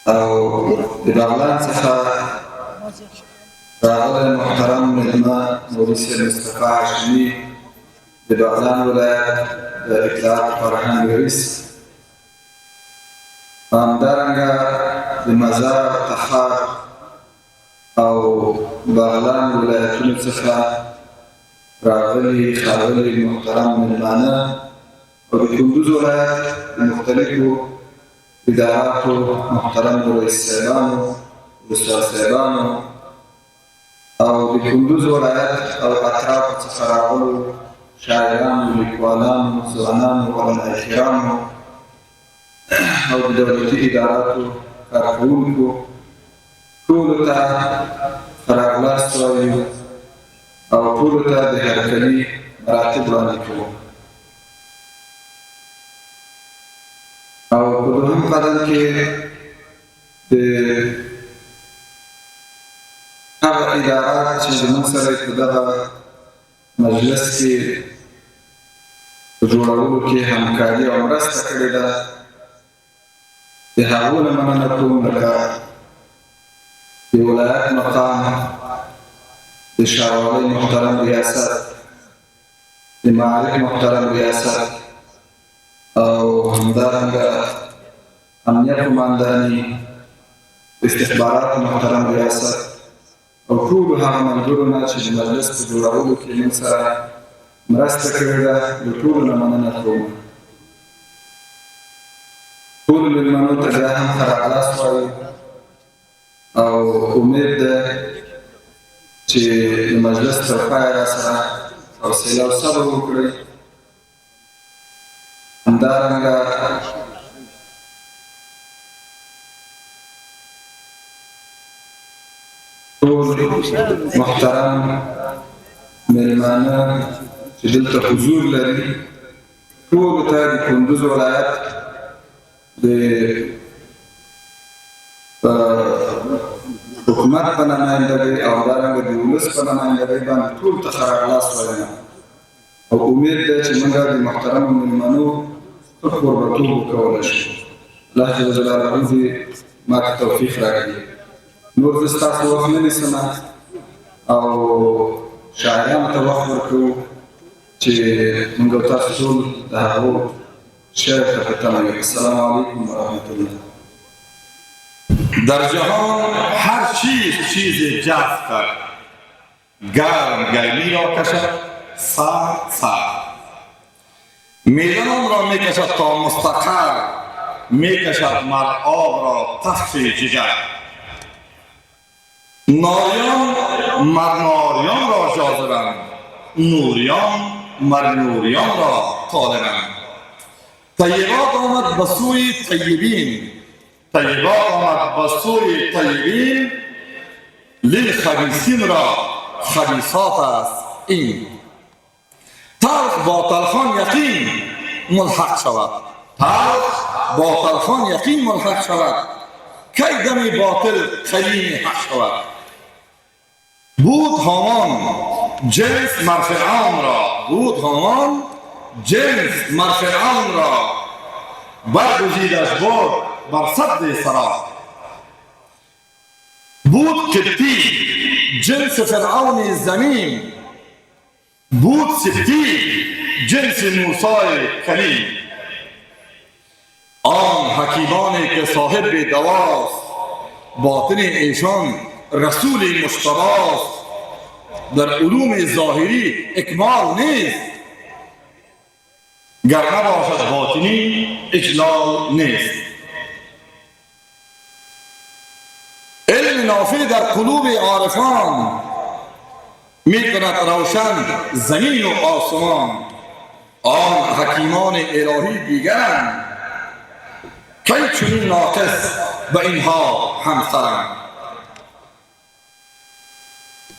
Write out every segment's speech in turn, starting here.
او د بغلان څخه راغلی محترم مېلمه مولوي صاحب مصطفی هاشمي د بغلان ولایت د اطلاعات فرهنګ رئیس، همدارنګه د مزار، تخار او بغلان ولایتونو څخه راغلي ښاغلي محترم مېلمانه او د کندوز ولایت د مختلفو اداراتو محترم رئیس صاحبانو، استاد صاحبانو او د کندوز ولایت او اطرافو څخه راغلو شاعرانو، لیکوالانو، ځوانانو، علماء کرامو او د دولتي اداراتو کارکوونکو ټولو ته ښه راغلاست وایو او ټولو ته د هرکلي مراتب وړاندې کوو. او په دوهم قدم کې د هغه ادارات چې زموږ سره په دغه مجلس کې په جوړولو کې همکاري او مرسته کړې ده، د هغو نه مننه کوم، لکه د ولایت مقام، د ښاروالۍ محترم ریاست، د معارف محترم ریاست او همدارنګه امنیت قمانداني، استخبارات محترم ریاست او ټولو هغه ملګرو نه چې د مجلس په جوړولو کې موږ سره مرسته کړې ده، د ټولو نه مننه کوم. ټولو مېلمنو ته بیا هم ښه راغلاست وایو او امید ده چې د مجلس تر پایه راسره حوصله او صبر وکړئ. همدارنګه ټول محترم مېلمانه چې دلته حضور لري، ټولو ته د کندوز ولایت د حکومت په نمایندګۍ او همدارنګه د ولس په نمایندګۍ باندې ټولو ته ښه راغلاست وایم او امید ده چې موږ د محترمو مېلمنو ښه کوربهتوب وکولی شو. الله جل جلاله دې ما ته توفیق راکړي. نور زه ستاسو وخت نه نیسم او شاعرانو ته وخت ورکوو چې موږ او تاسو ټول د هغو شعر ته په تمه یو. السلام علیکم ورحمت الله. در جهان هر چیز جذب کرد، گرم گرمی را کشد، سرد میدان را میکشد تا مستقر، میکشد مر آب را تفت جگر. ناریان مر ناریان را جاذبند، نوریان مر نوریان را طالبند. طیبات آمد به سوی طیبین، طیبات آمد به سوی طیبین، للخبیثین را خبیثات است این. تلخ با تلخان یقین ملحق شود، تلخ با تلخان یقین ملحق شود، کی دم باطل قرین حق شود. بود هامان جنس مر فرعون را، بود هامان جنس مر فرعون را، برگزیدش برد بر سد سرا. بود کبتی جنس فرعون زمین، بود سبتی جنس موسی کلیم. آن حکیمانی که صاحب دواست، باطن ایشان رسول مشتباست. در علوم ظاهری اکمال نیست، گر نباشد باطنی اجلال نیست. علم نافع در قلوب عارفان، می کند روشن زمین و آسمان. آن حکیمان الهی دیگرند، کی چنین ناقص به اینها همسرند.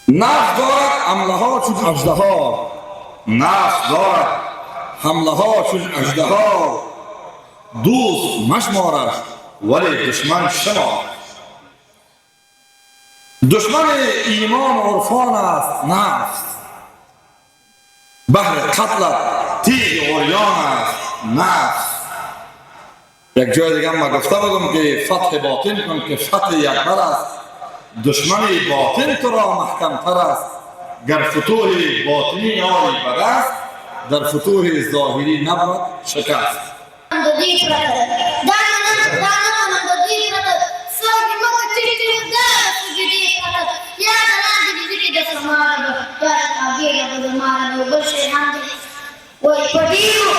نفس دارد حمله ها چون اژدها، نفس دارد حمله ها چون اژدها. دوست مشمارش ولی دشمن شمار. دشمن ایمان و عرفان است نفس، بهر قتلت تیغ عریان است نفس. یک جای دیگه ما گفته بودم که فتح باطن کن که فتح یکبر است، دشمن باطن تو را محکم تر است، گر فتوح باطنی آری بد است، در فتوح ظاهری نبود شکست. Thank you.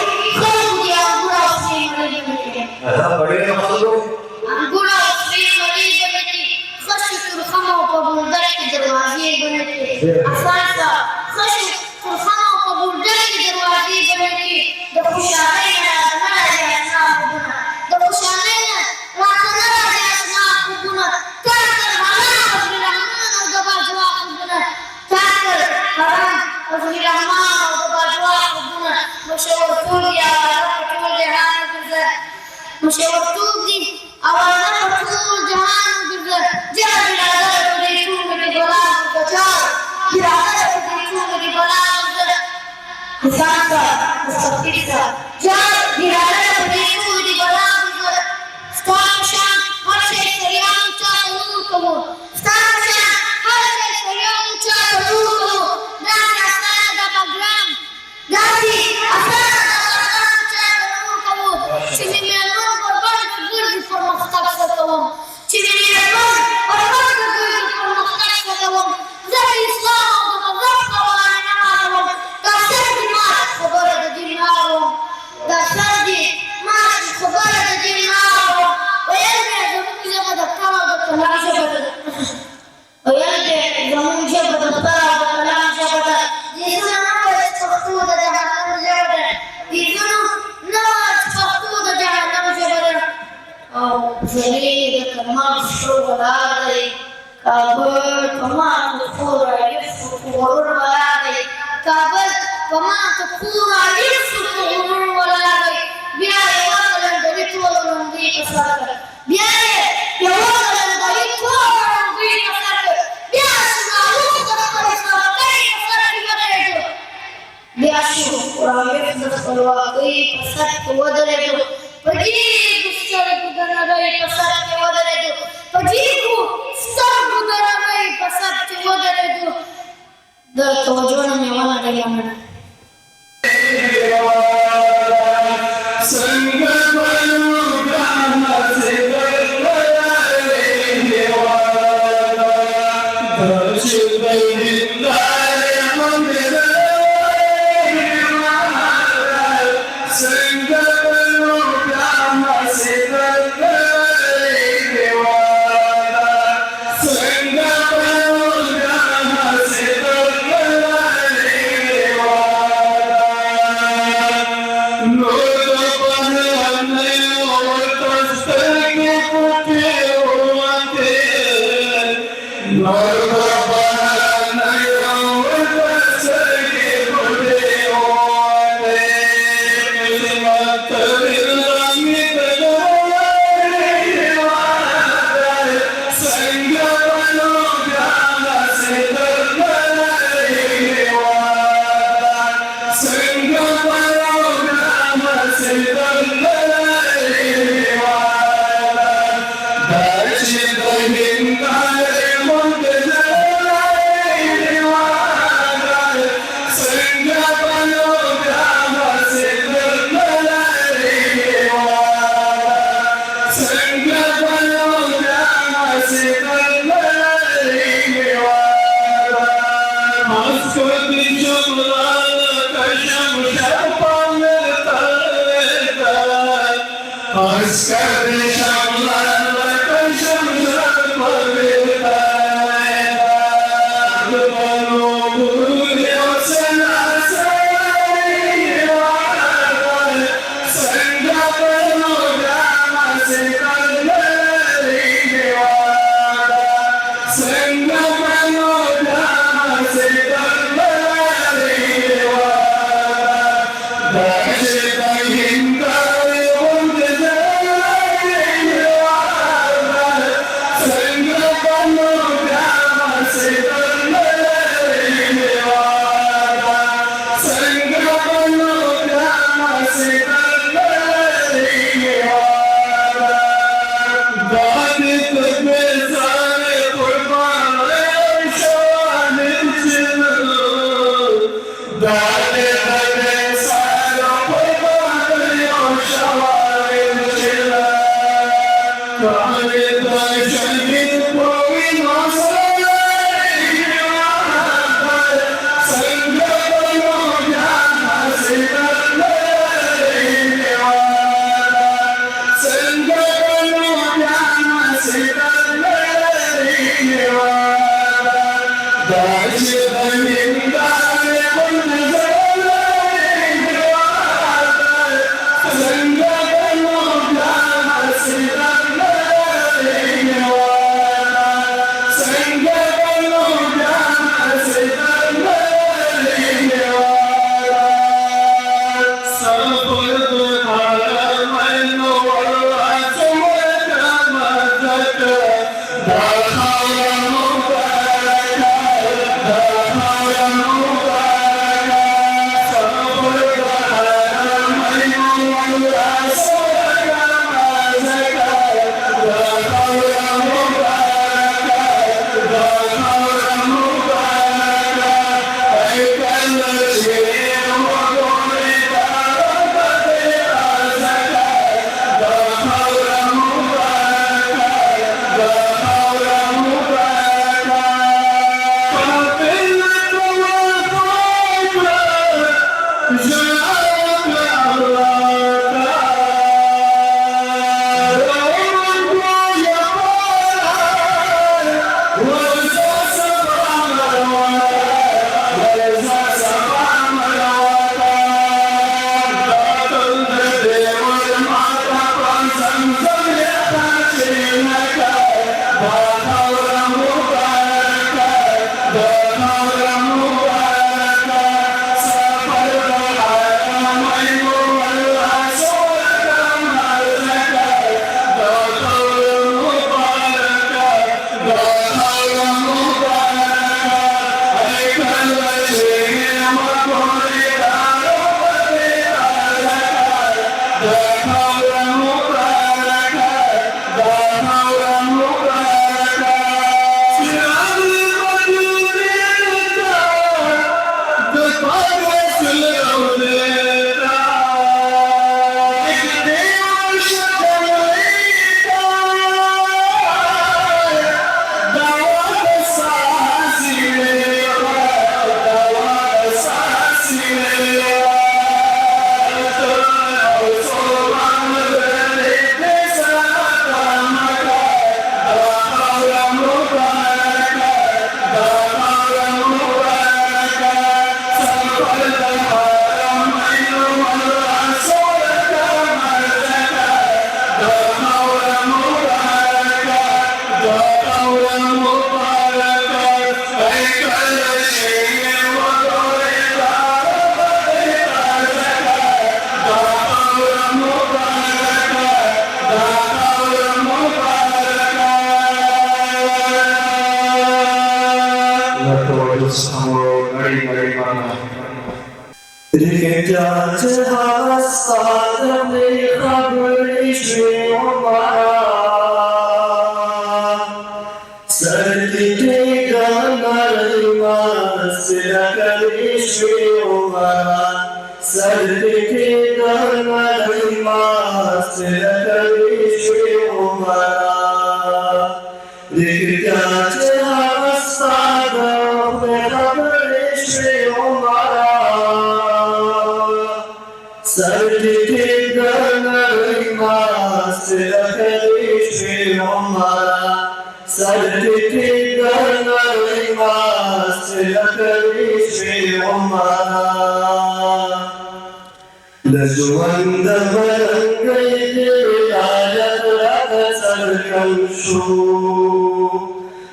لجوان دمرنگی دیایت رد سرکن شو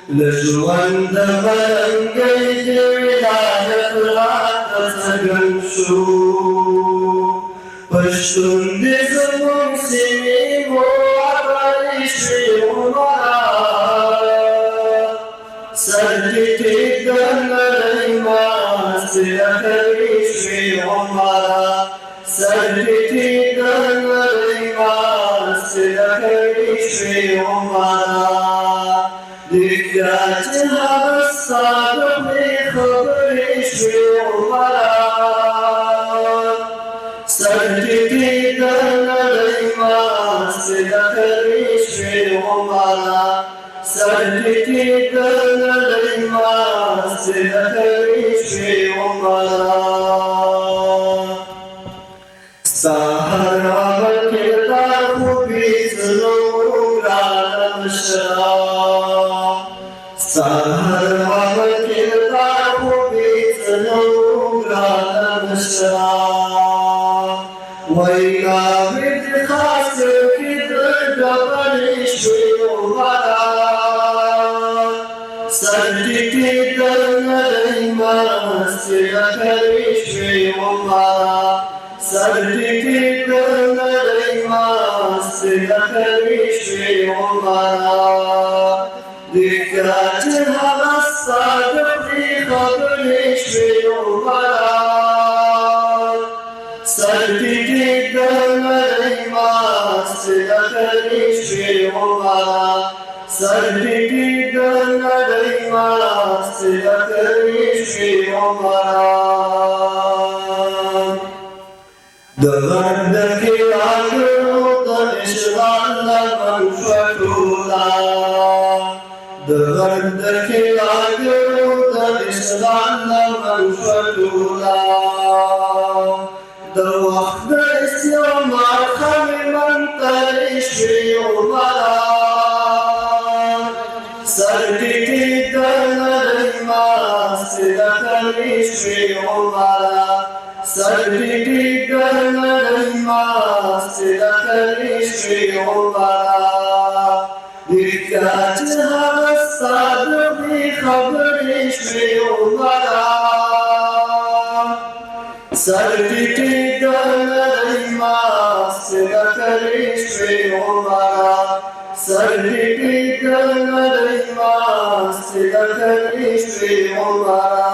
لجوان دمرنگی دیایت رد سرکن شو پشتون دیزمون سیمی و عبایشی عمرا سرکی دنگلی ما سیخریشی عمرا سرکی دنگلی ما سیخریشی عمرا دیگرات هستاد خبریشی عمرا سرکی دنگلی ما سیخریشی عمرا سرتي دنا لما سلكي عمرا سهر وكذا بزنور على مشرا سهر وكذا بزنور على مشرا ويلا بتخاسر كده قبل شوي عمرا سرتي دنا لما سلكي شوي عمرا سرتي دنا لما سلكي شوي عمرا ذكرتها الصادق قبل شوي عمرا سرتي دنا لما سلكي شوي عمرا سرتي دنا لما سلكي شوي عمرا دغردك العقل تشغل منفتولا دغردك العقل تشغل منفتولا دوخت اسيوم خمما تشفي عمرا سرتي دنا لما سلكي شوي عمرا سرتي دنا لما سلكي شوي عمرا ذكرتها الصادق خبر شوي عمرا سرتي دنا لما سلكي شوي عمرا سرتي دنا لما سلكي شوي عمرا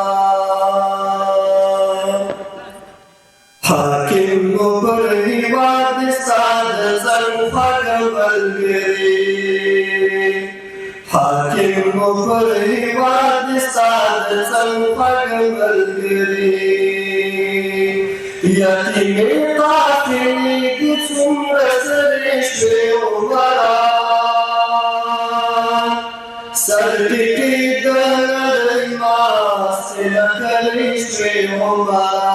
حاكم مبرهي وعد سعد زنفق بالقري حاكم مبرهي وعد سعد زنفق بالقري يتيم قاتلي قسم رسلش بعمرا سرتي دنا لما سلكي شوي عمرا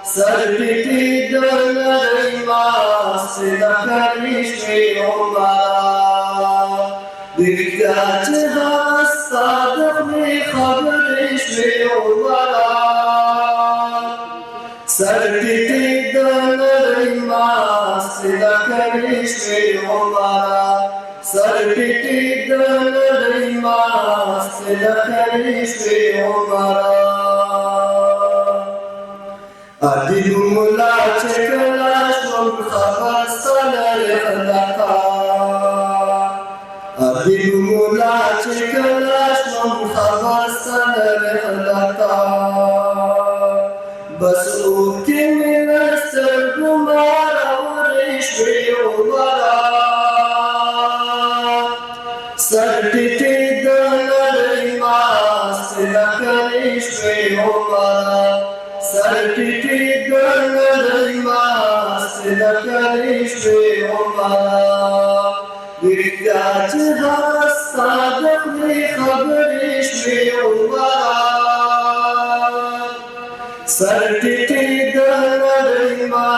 سرتي دنا لما سلكي شوي عمرا ذكرتها الصادق بخبر شوي عمرا سرتي دنا لما سلكي شوي عمرا سرتي دنا لما سلكي شوي عمرا أدي مولا چکلا شم خبر سنر خلقا أدي مولا چکلا شم خبر سنر خلقا بس اوکی منستر گمارا ورشوی عمرا سرتي دنا لما سلكي شوي عمرا سرتي دنا لما سلكي شوي عمرا ذكرتها الصادق بخبر شوي عمرا سرتي دنا لما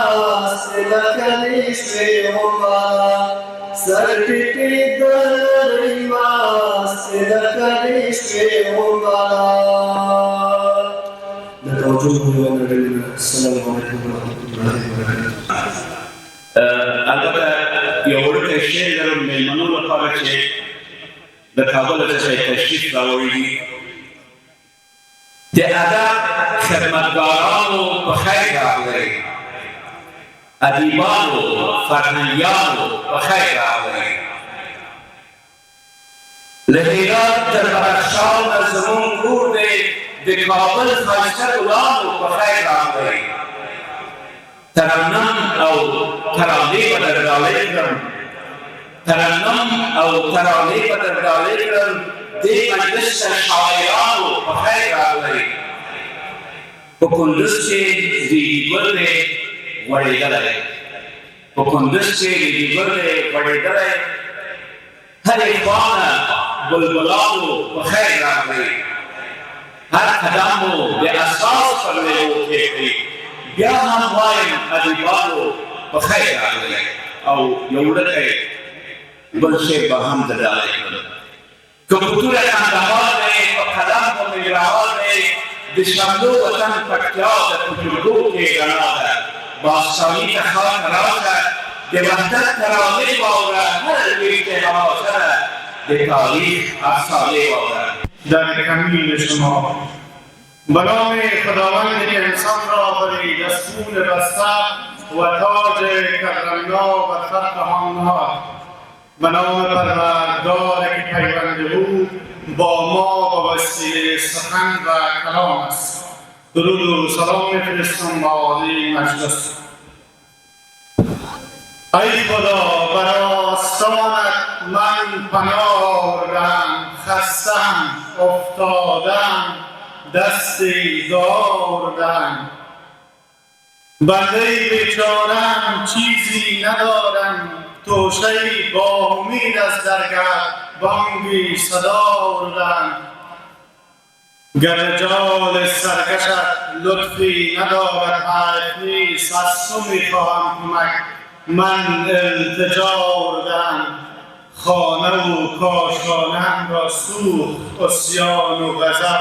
سلكي شوي عمرا سرتي دنا لما سلكي شوي عمرا السلام عليكم ورحمة الله وبركاته. البته یوړو ته شی لرم میلمنو لپاره چې د کابل څخه تشریف راوړي د ادب خدمتګارانو په خیر راغلي ادیبانو فرهنګیانو په خیر راغلي له هرات تر بدخشان زموږ کور دی د کابل ښایسته ګلانو په خیر راغلي ترنم او ترانې به در ډالۍ کړم ترنم او ترانې به در ډالۍ کړم دې مجلس ته شاعرانو په خیر راغلئ په کندوز کې ریډي ګل دی غوړېدلی په کندوز کې ریډي ګل دی غوړېدلی حریفان بلبلانو بخیر راغلی هر قدمو د اساس پر لیو کېږدئ بیا هم وایم ادیبانو بخیر راغلی او یو ډکی بل شی به هم در ډالۍ کړم که په توره کندهار دی په قدم په مجراوال دی د شملو وطن پکتیا د پټرګو کې ګڼا ده باغساني ته خاک راشه د وحدت ترانې واوره هر لوی کې هوا سره د تاریخ افسانې واوره در کمین شما به نام خداوند که انسان را بر دستور بسته و تاج کرمنا و خط هانها به نام پروردگار که پیوند او با ما به وسیله سخن و کلام است درود و سلام میفرستم به عالی مجلس. ای خدا بر آستانت من پناه آوردم خستم افتادم دستی داردم بنده بیچارم چیزی ندارم توشه‌ای با امید از درگاه بانگی صدا آوردم گر رجال سرکشت لطفی ندارد حیف نیست از تو میخواهم کمک من التجا آوردم خانه و کاشانه‌ام را سوخت عصیان و غضب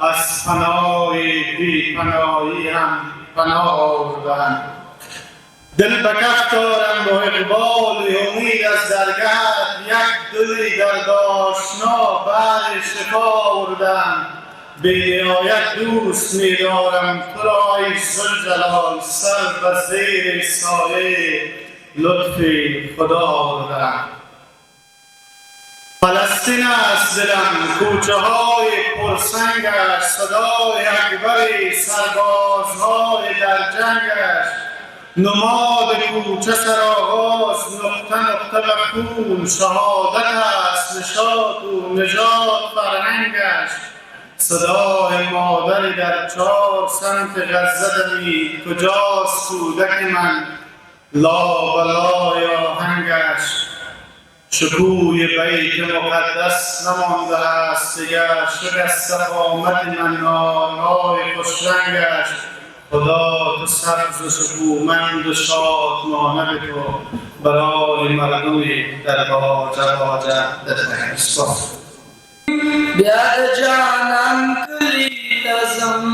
از پناه بی پناهی هم پناه آوردم دل به کف دارم با اقبال امید از درگاه یک دلی درد آشنا بر شفا آوردم بی نهایت دوست می‌دارم تو را ای ذوالجلال سر به زیر سایه لطف خدا آوردم فلسطین است دلم کوچه های پرسنگش صدای اکبر سربازهای در جنگش نماد کوچه سرآغاز نقطه نقطه به خون شهادت است نشاط و نژاد فرهنگش صدای مادری در چار سمت غزه دمید کجاست کودک من لابلای آهنگش شکوی بیت مقدس نمانده است دیگر شکسته قامت من نارهای خوشرنگش خدا تو سبز و شکومند و شادمانه به تو برای مردمی در باجه دلتنگش بیا د جانان کلی لازم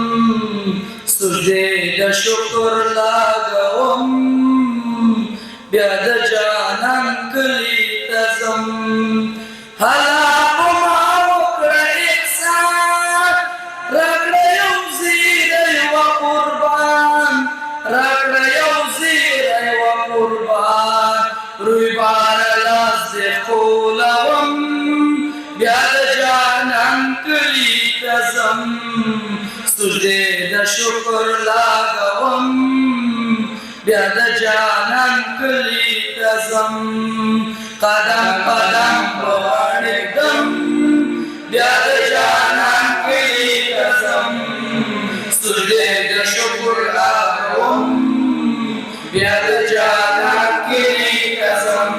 سجده د شکر لاګوم بیا د جانان کلی لازم هلا په ما وکړه احسان راکړه یو زیری و قربان راکړه یو زیری و قربان روی بار لاس دې خولوم بیا د جانان کلی لازم سجده د شکر لاګوم بیا د جانان کلی لازم قدم قدم پوانیدم بیا د جانان کلی لازم سجده د شکر لاګوم بیا د جانان کلی لازم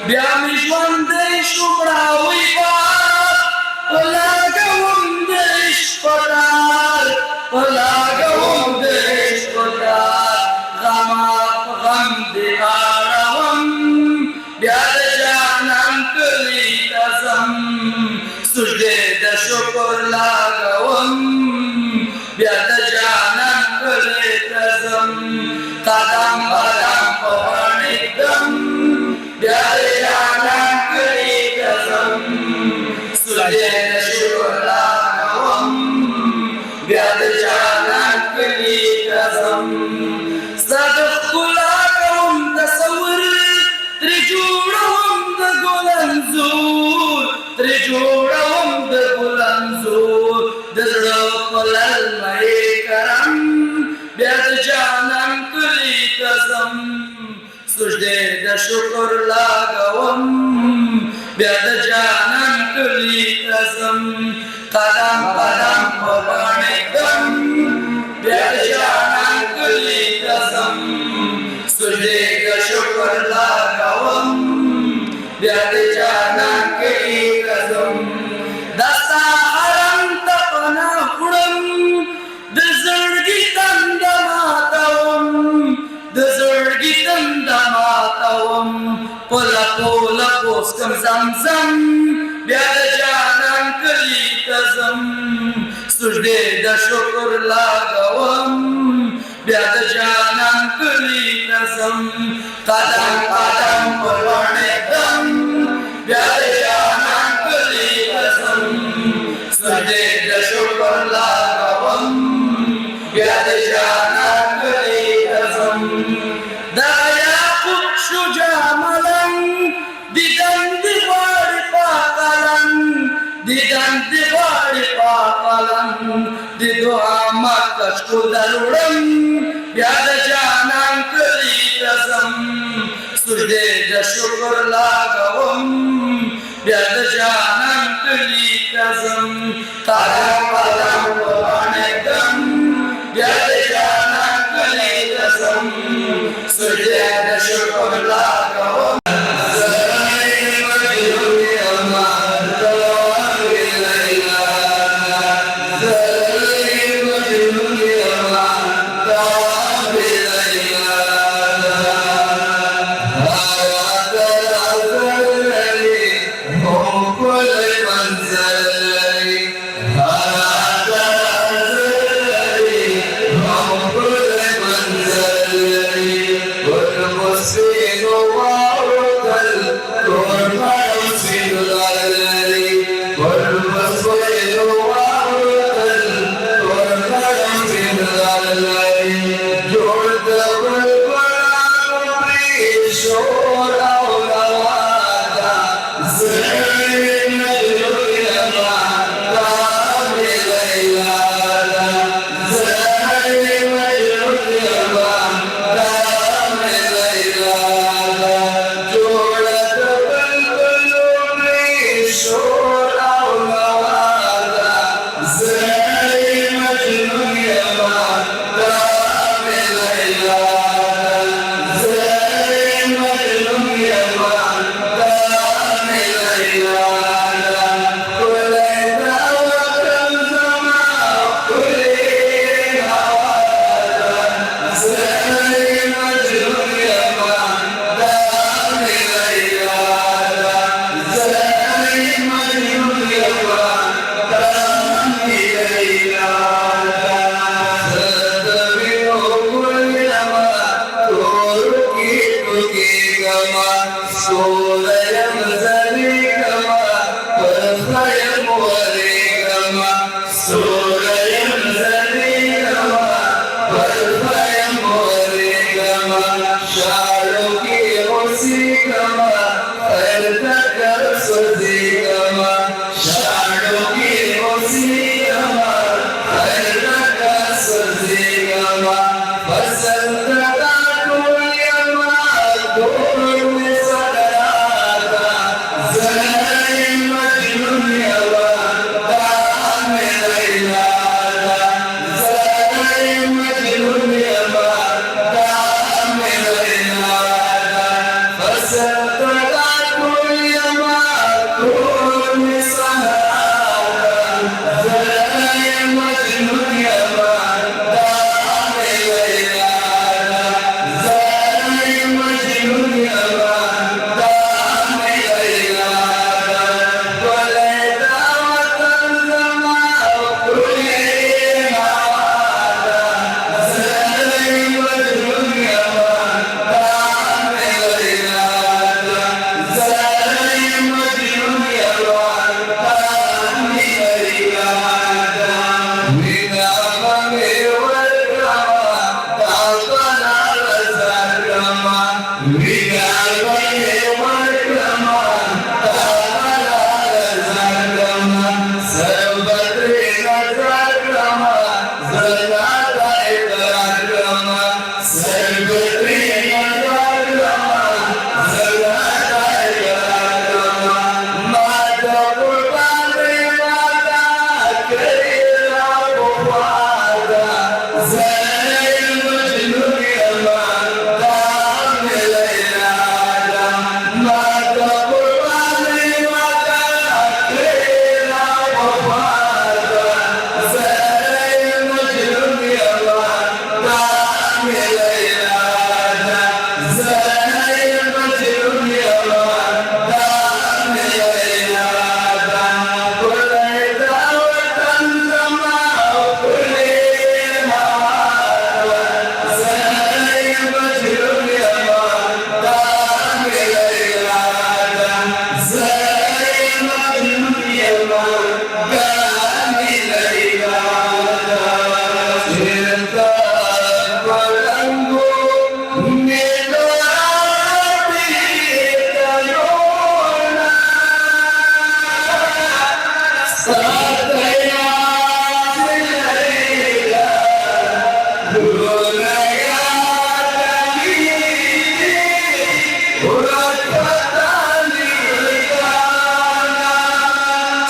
بیا می ژوندی شوم راوی ولاګوم د عشق پتار ولاګوم د عشق پتار غما په غم دې اړوم بیا د جانان کلی لازم سجده د شکر لاګوم بیا د جانان کلی لازم قدم قدم په وړاندې بیا د جانان کلی لازم سجده د شکر لاګوم بیا د جانان کلی لازم ستا د ښکلا کوم تصور ترې جوړوم د ګل انځور ترې جوړوم د ګل انځور د زړه په للمه کرم بیا د جانان کلی لازم سجده د شکر لاګوم بیا د جانان کلی لازم قدم قدم په باندې بیا د جانان کلی لازم سجده د شکر لاګوم بیا د جانان کم زمزم بیا د جانان کلی ته ځم سجدې د شکر لګوم بیا د جانان کلی ته ځم قدم قدم په وړېدم بیا د جانان کلی ته ځم سجدې د شکر لګوم بیا د جانان کلی ته ځم دا یعقوب شجاع ملنګ دیدن دی غواړي پاکلن دیدن دی غواړي پاکلن د دعا مکش کو دروړم بیا د جانان کلی ته ځم سجدې د شکر لګوم بیا د جانان کلی ته ځم قدم قدم وړاندم بیا د جانان کلی ته ځم سجدې د شکر لګوم Zerrin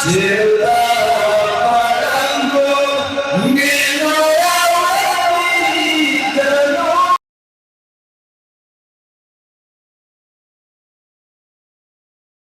Yeah.